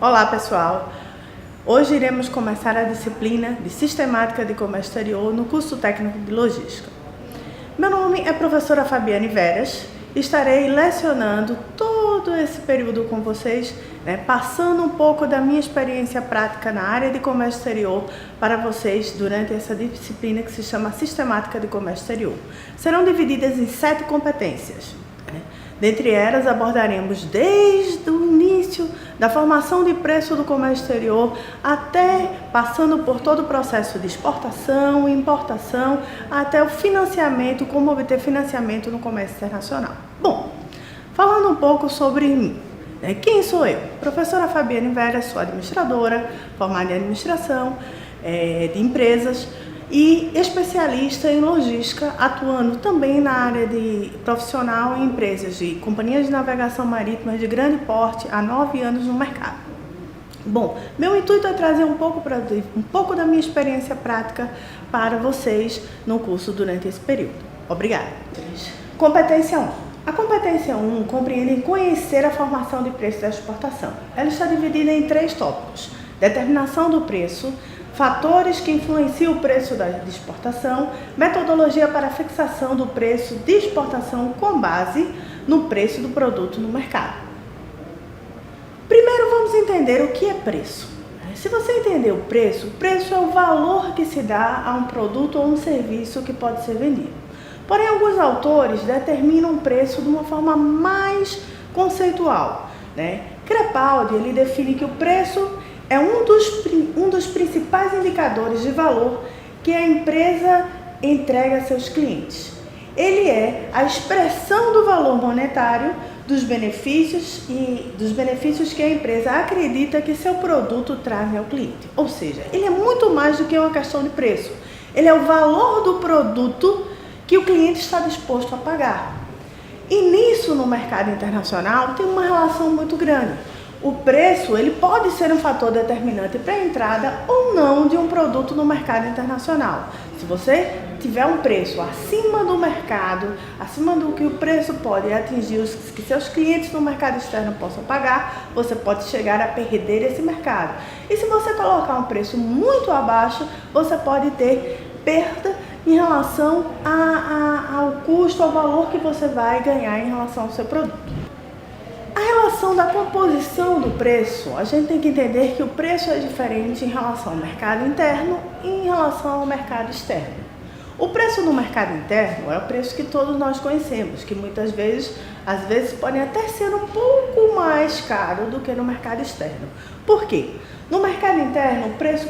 Olá pessoal, hoje iremos começar a disciplina de Sistemática de Comércio Exterior no curso técnico de Logística. Meu nome é professora Fabiane Veras e estarei lecionando todo esse período com vocês, passando um pouco da minha experiência prática na área de comércio exterior para vocês durante essa disciplina que se chama Sistemática de Comércio Exterior. Serão divididas em 7 competências. Dentre elas, abordaremos desde o início da formação de preço do comércio exterior até passando por todo o processo de exportação, importação, até o financiamento, como obter financiamento no comércio internacional. Bom, falando um pouco sobre mim, quem sou eu? Professora Fabiane Vera, sou administradora, formada em administração de empresas, e especialista em logística, atuando também na área de profissional em empresas de companhias de navegação marítima de grande porte há 9 anos no mercado. Bom, meu intuito é trazer um pouco da minha experiência prática para vocês no curso durante esse período. Obrigada. Competência 1. A competência 1 compreende conhecer a formação de preço da exportação. Ela está dividida em 3 tópicos: determinação do preço, fatores que influenciam o preço da exportação, metodologia para a fixação do preço de exportação com base no preço do produto no mercado. Primeiro vamos entender o que é preço. Se você entender o preço é o valor que se dá a um produto ou um serviço que pode ser vendido. Porém, alguns autores determinam o preço de uma forma mais conceitual. Crepaldi, ele define que o preço é um dos principais indicadores de valor que a empresa entrega a seus clientes. Ele é a expressão do valor monetário dos benefícios que a empresa acredita que seu produto traz ao cliente. Ou seja, ele é muito mais do que uma questão de preço. Ele é o valor do produto que o cliente está disposto a pagar. E nisso, no mercado internacional, tem uma relação muito grande. O preço, ele pode ser um fator determinante para a entrada ou não de um produto no mercado internacional. Se você tiver um preço acima do mercado, acima do que o preço pode atingir os que seus clientes no mercado externo possam pagar, você pode chegar a perder esse mercado. E se você colocar um preço muito abaixo, você pode ter perda em relação ao custo, ao valor que você vai ganhar em relação ao seu produto. A relação da composição do preço, a gente tem que entender que o preço é diferente em relação ao mercado interno e em relação ao mercado externo. O preço no mercado interno é o preço que todos nós conhecemos, que muitas vezes, às vezes, podem até ser um pouco mais caro do que no mercado externo. Por quê? No mercado interno, o preço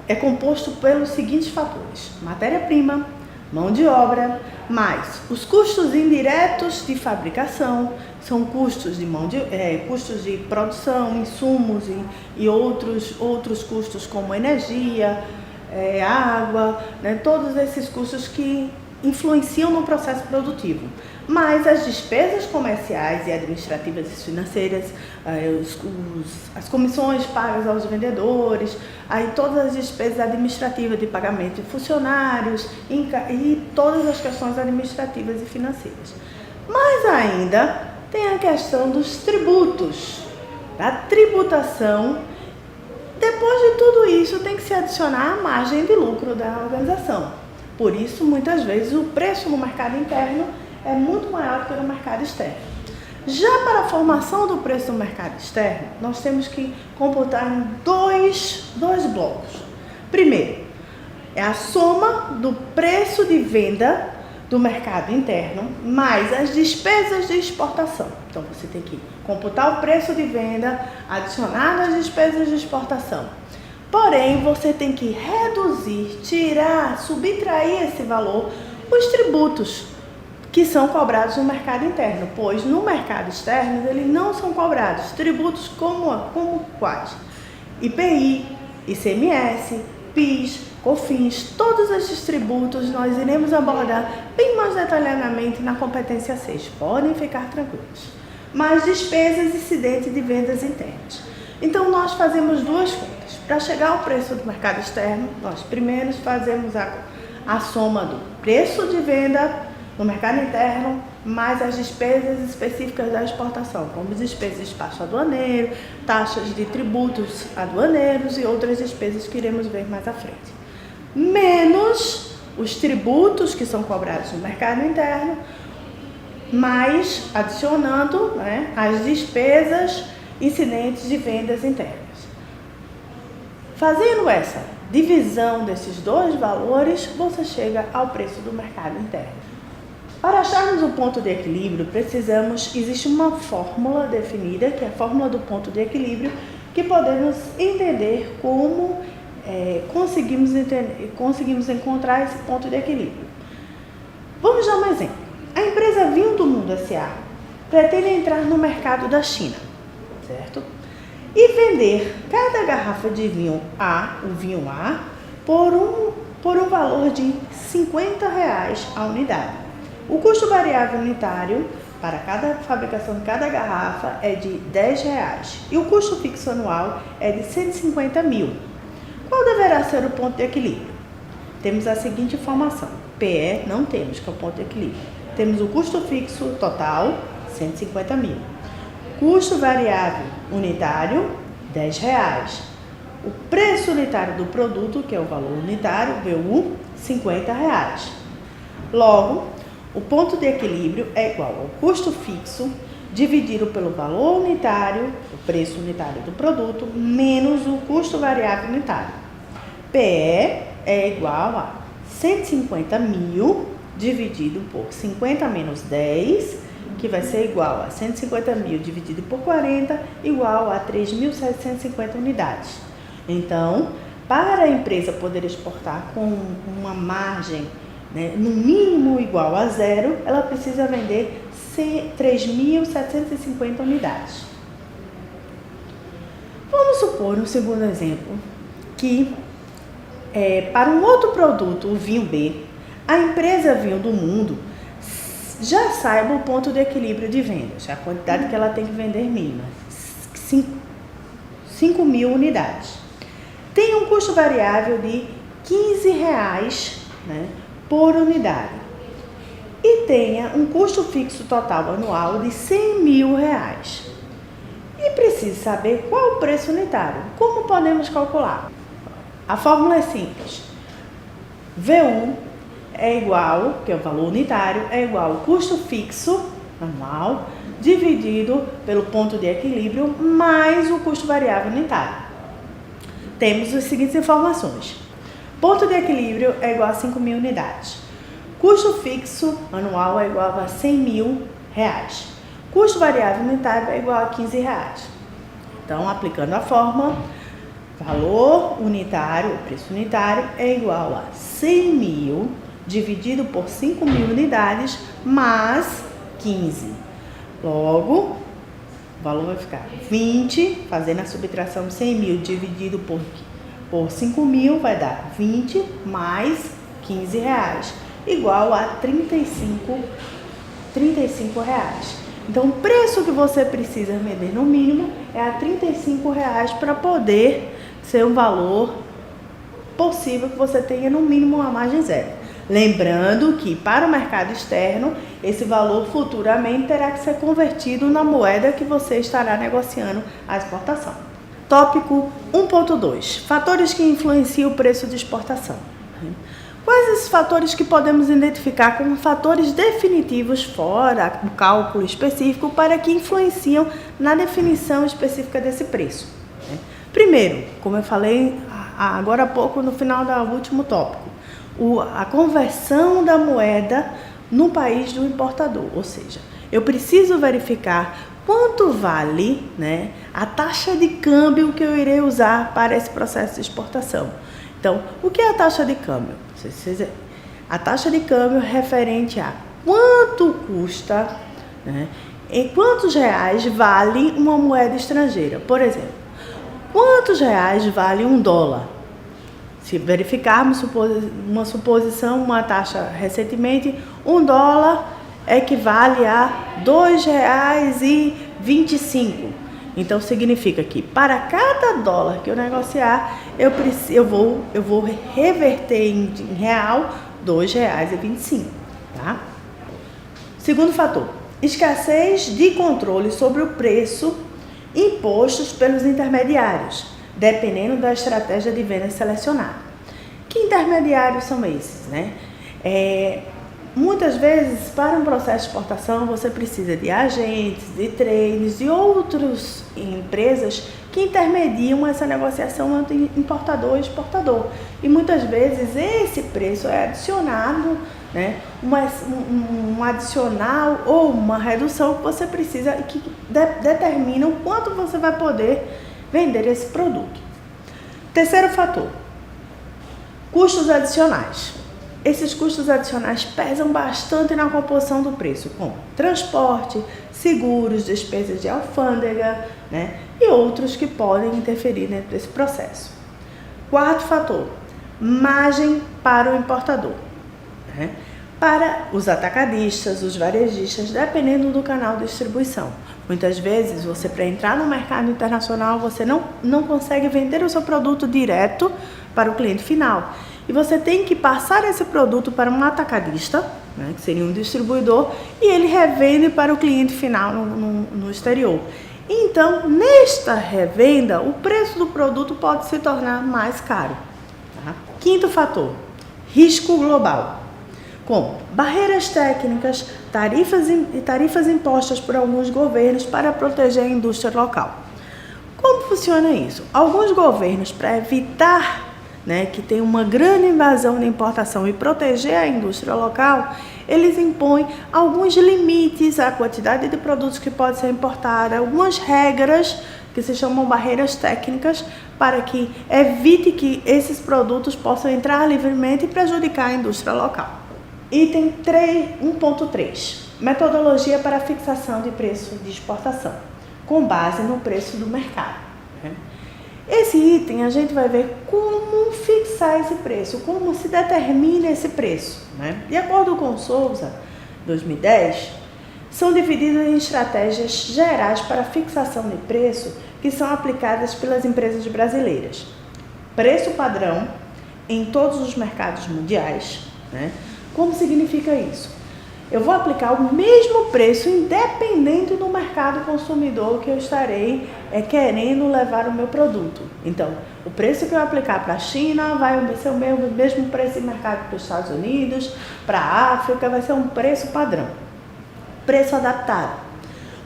é composto pelos seguintes fatores: matéria-prima, mão de obra, mais os custos indiretos de fabricação, são custos de produção, insumos e outros custos como energia, água, todos esses custos que influenciam no processo produtivo. Mas as despesas comerciais e administrativas e financeiras, as comissões pagas aos vendedores, todas as despesas administrativas de pagamento de funcionários e todas as questões administrativas e financeiras. Mas ainda tem a questão dos tributos, da tributação. Depois de tudo isso, tem que se adicionar a margem de lucro da organização. Por isso, muitas vezes, o preço no mercado interno é muito maior do que no mercado externo. Já para a formação do preço no mercado externo, nós temos que computar em dois blocos. Primeiro, é a soma do preço de venda do mercado interno mais as despesas de exportação. Então, você tem que computar o preço de venda adicionado às despesas de exportação. Porém, você tem que reduzir, tirar, subtrair esse valor, os tributos que são cobrados no mercado interno, pois no mercado externo eles não são cobrados. Tributos como quais? IPI, ICMS, PIS, COFINS, todos esses tributos nós iremos abordar bem mais detalhadamente na competência 6, podem ficar tranquilos. mais despesas incidentes de vendas internas. Então, nós fazemos duas contas. Para chegar ao preço do mercado externo, nós primeiro fazemos a soma do preço de venda no mercado interno, mais as despesas específicas da exportação, como despesas de despacho aduaneiro, taxas de tributos aduaneiros e outras despesas que iremos ver mais à frente. Menos os tributos que são cobrados no mercado interno, mais adicionando, as despesas incidentes de vendas internas. Fazendo essa divisão desses dois valores, você chega ao preço do mercado interno. Para acharmos o ponto de equilíbrio, existe uma fórmula definida, que é a fórmula do ponto de equilíbrio, que podemos entender como conseguimos encontrar esse ponto de equilíbrio. Vamos dar um exemplo. A empresa Vinho do Mundo S.A. pretende entrar no mercado da China, certo? E vender cada garrafa de vinho A, o vinho A, por um valor de R$50 a unidade. O custo variável unitário para cada fabricação de cada garrafa é de R$10 e o custo fixo anual é de 150 mil. Qual deverá ser o ponto de equilíbrio? Temos a seguinte informação: PE não temos, que é o ponto de equilíbrio. Temos o custo fixo total, 150 mil. Custo variável unitário, R$10. O preço unitário do produto, que é o valor unitário, VU, R$50. Logo, o ponto de equilíbrio é igual ao custo fixo dividido pelo valor unitário, o preço unitário do produto, menos o custo variável unitário. PE é igual a 150 mil dividido por 50 menos 10, que vai ser igual a 150 mil dividido por 40, igual a 3.750 unidades. Então, para a empresa poder exportar com uma margem no mínimo igual a zero, ela precisa vender 3.750 unidades. Vamos supor, no segundo exemplo, que para um outro produto, o vinho B, a empresa Vinho do Mundo já saiba o ponto de equilíbrio de vendas, a quantidade que ela tem que vender mínima, 5 mil unidades. Tem um custo variável de R$15, por unidade, e tenha um custo fixo total anual de R$100 mil. E precisa saber qual o preço unitário. Como podemos calcular? A fórmula é simples. VU é igual, que é o valor unitário, é igual ao custo fixo anual dividido pelo ponto de equilíbrio mais o custo variável unitário. Temos as seguintes informações. Ponto de equilíbrio é igual a 5 mil unidades. Custo fixo anual é igual a R$100 mil. Custo variável unitário é igual a R$15. Então, aplicando a fórmula, valor unitário, preço unitário, é igual a 100 mil dividido por 5 mil unidades mais 15. Logo, o valor vai ficar 20, fazendo a subtração de 100 mil dividido por 5 mil, vai dar 20 mais R$15, igual a R$35. Então, o preço que você precisa vender no mínimo é a R$35 para poder ser um valor possível que você tenha no mínimo uma margem zero. Lembrando que para o mercado externo, esse valor futuramente terá que ser convertido na moeda que você estará negociando a exportação. Tópico 1.2. Fatores que influenciam o preço de exportação. Quais esses fatores que podemos identificar como fatores definitivos fora do cálculo específico para que influenciam na definição específica desse preço? Primeiro, como eu falei agora há pouco no final do último tópico, a conversão da moeda no país do importador, ou seja, eu preciso verificar quanto vale, a taxa de câmbio que eu irei usar para esse processo de exportação. Então, o que é a taxa de câmbio? A taxa de câmbio é referente a quanto custa, em quantos reais vale uma moeda estrangeira. Por exemplo, quantos reais vale $1? Se verificarmos uma suposição, uma taxa recentemente, $1 equivale a R$ 2,25. Então significa que para cada dólar que eu negociar, eu vou reverter em real R$ 2,25, tá? Segundo fator, escassez de controle sobre o preço impostos pelos intermediários, dependendo da estratégia de venda selecionada. Que intermediários são esses, né? Muitas vezes, para um processo de exportação, você precisa de agentes, de traders e outras empresas que intermediam essa negociação entre importador e exportador. E muitas vezes esse preço é adicionado, né? Um adicional ou uma redução que você precisa, que determina o quanto você vai poder vender esse produto. Terceiro fator, custos adicionais. Esses custos adicionais pesam bastante na composição do preço, como transporte, seguros, despesas de alfândega, né, e outros que podem interferir dentro desse processo. Quarto fator, margem para o importador, né, para os atacadistas, os varejistas, dependendo do canal de distribuição. Muitas vezes, você para entrar no mercado internacional, você não consegue vender o seu produto direto para o cliente final. E você tem que passar esse produto para um atacadista, né, que seria um distribuidor, e ele revende para o cliente final no exterior. Então, nesta revenda, o preço do produto pode se tornar mais caro. Tá? Quinto fator, risco global, com barreiras técnicas, tarifas impostas por alguns governos para proteger a indústria local. Como funciona isso? Alguns governos, para evitar, né, que tem uma grande invasão de importação e proteger a indústria local, eles impõem alguns limites à quantidade de produtos que pode ser importada, algumas regras que se chamam barreiras técnicas, para que evite que esses produtos possam entrar livremente e prejudicar a indústria local. Item 1.3. Metodologia para fixação de preço de exportação, com base no preço do mercado. Esse item a gente vai ver como fixar esse preço, como se determina esse preço, né? De acordo com o Souza, 2010, são divididas em estratégias gerais para fixação de preço que são aplicadas pelas empresas brasileiras. Preço padrão em todos os mercados mundiais, né? Como significa isso? Eu vou aplicar o mesmo preço independente do mercado consumidor que eu estarei querendo levar o meu produto. Então, o preço que eu aplicar para a China vai ser o mesmo preço de mercado para os Estados Unidos, para a África, vai ser um preço padrão. Preço adaptado.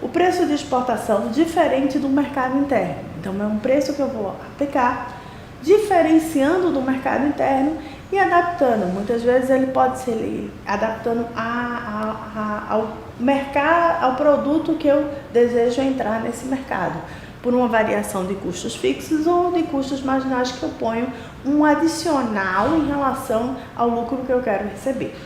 O preço de exportação diferente do mercado interno. Então, é um preço que eu vou aplicar diferenciando do mercado interno e adaptando. Muitas vezes ele pode ser adaptando ao mercado, ao produto que eu desejo entrar nesse mercado, por uma variação de custos fixos ou de custos marginais que eu ponho um adicional em relação ao lucro que eu quero receber.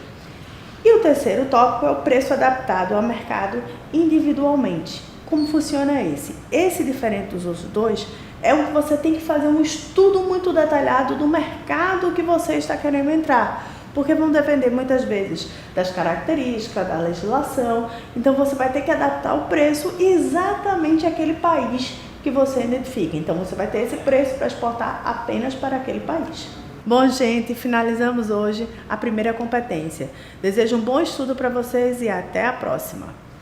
E o terceiro tópico é o preço adaptado ao mercado individualmente. Como funciona esse? Esse, diferente dos outros dois, é o que você tem que fazer um estudo muito detalhado do mercado que você está querendo entrar, porque vão depender muitas vezes das características, da legislação. Então você vai ter que adaptar o preço exatamente àquele país que você identifica. Então você vai ter esse preço para exportar apenas para aquele país. Bom, gente, finalizamos hoje a primeira competência. Desejo um bom estudo para vocês e até a próxima.